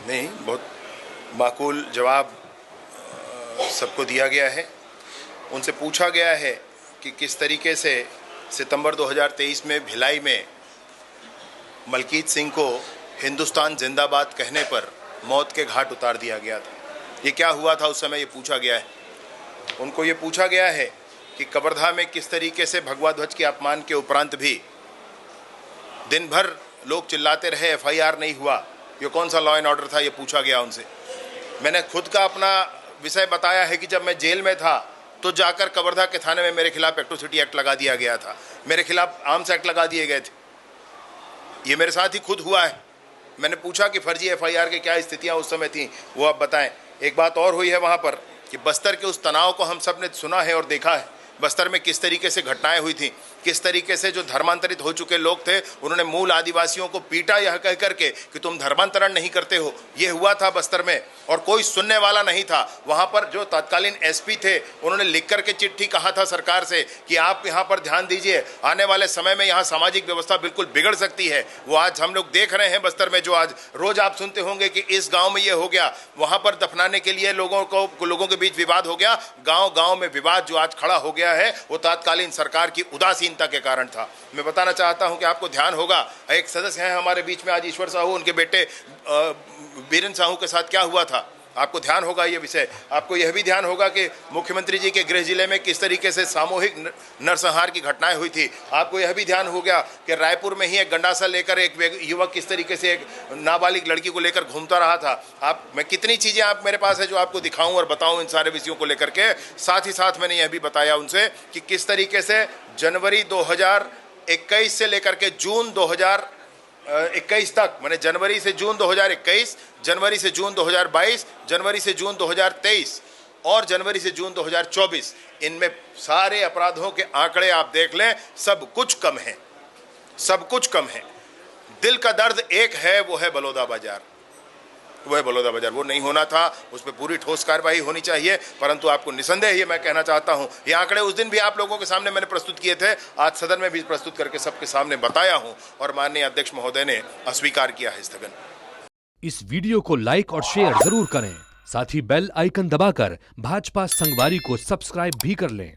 नहीं, बहुत माकूल जवाब सबको दिया गया है। उनसे पूछा गया है कि किस तरीके से सितंबर 2023 में भिलाई में मलकीत सिंह को हिंदुस्तान जिंदाबाद कहने पर मौत के घाट उतार दिया गया था। ये क्या हुआ था उस समय, ये पूछा गया है। उनको ये पूछा गया है कि कवर्धा में किस तरीके से भगवा ध्वज के अपमान के उपरांत भी दिन भर लोग चिल्लाते रहे, एफआईआर नहीं हुआ, ये कौन सा लॉ एंड ऑर्डर था, ये पूछा गया उनसे। मैंने खुद का अपना विषय बताया है कि जब मैं जेल में था तो जाकर कवर्धा के थाने में मेरे खिलाफ एट्रोसिटी एक्ट लगा दिया गया था, मेरे खिलाफ आर्म्स एक्ट लगा दिए गए थे। ये मेरे साथ ही खुद हुआ है। मैंने पूछा कि फर्जी एफआईआर के क्या स्थितियां उस समय थी, वो आप बताएं। एक बात और हुई है वहाँ पर कि बस्तर के उस तनाव को हम सब ने सुना है और देखा है। बस्तर में किस तरीके से घटनाएं हुई थी, किस तरीके से जो धर्मांतरित हो चुके लोग थे उन्होंने मूल आदिवासियों को पीटा यह कह करके कि तुम धर्मांतरण नहीं करते हो। ये हुआ था बस्तर में और कोई सुनने वाला नहीं था। वहाँ पर जो तत्कालीन एसपी थे उन्होंने लिख करके चिट्ठी कहा था सरकार से कि आप यहाँ पर ध्यान दीजिए, आने वाले समय में यहाँ सामाजिक व्यवस्था बिल्कुल बिगड़ सकती है। वो आज हम लोग देख रहे हैं बस्तर में, जो आज रोज आप सुनते होंगे कि इस गाँव में ये हो गया, वहाँ पर दफनाने के लिए लोगों के बीच विवाद हो गया। गाँव गाँव में विवाद जो आज खड़ा हो गया है वो तत्कालीन सरकार की उदासीनता के कारण था। मैं बताना चाहता हूं कि आपको ध्यान होगा, एक सदस्य हैं हमारे बीच में आज, ईश्वर साहू, उनके बेटे बीरेंद्र साहू के साथ क्या हुआ था, आपको ध्यान होगा ये विषय। आपको यह भी ध्यान होगा कि मुख्यमंत्री जी के गृह जिले में किस तरीके से सामूहिक नरसंहार की घटनाएं हुई थी। आपको यह भी ध्यान हो गया कि रायपुर में ही एक गंडासा लेकर एक युवक किस तरीके से एक नाबालिग लड़की को लेकर घूमता रहा था। मैं कितनी चीज़ें आप मेरे पास है जो आपको दिखाऊं और बताऊं इन सारे विषयों को लेकर के। साथ ही साथ मैंने यह भी बताया उनसे कि किस तरीके से जनवरी 2021 से लेकर के जून 2021 तक, मैंने जनवरी से जून 2021, जनवरी से जून 2022, जनवरी से जून 2023 और जनवरी से जून 2024, इनमें सारे अपराधों के आंकड़े आप देख लें, सब कुछ कम है, सब कुछ कम है। दिल का दर्द एक है, वो है बलौदा बाजार, वो है बलौदा बाजार। वो नहीं होना था, उस पर पूरी ठोस कार्रवाई होनी चाहिए। परंतु आपको निसंदेह ये मैं कहना चाहता हूं, ये आंकड़े उस दिन भी आप लोगों के सामने मैंने प्रस्तुत किए थे, आज सदन में भी प्रस्तुत करके सबके सामने बताया हूं और माननीय अध्यक्ष महोदय ने अस्वीकार किया है स्थगन। इस वीडियो को लाइक और शेयर जरूर करें, साथ ही बेल आइकन दबाकर भाजपा संगवारी को सब्सक्राइब भी कर लें।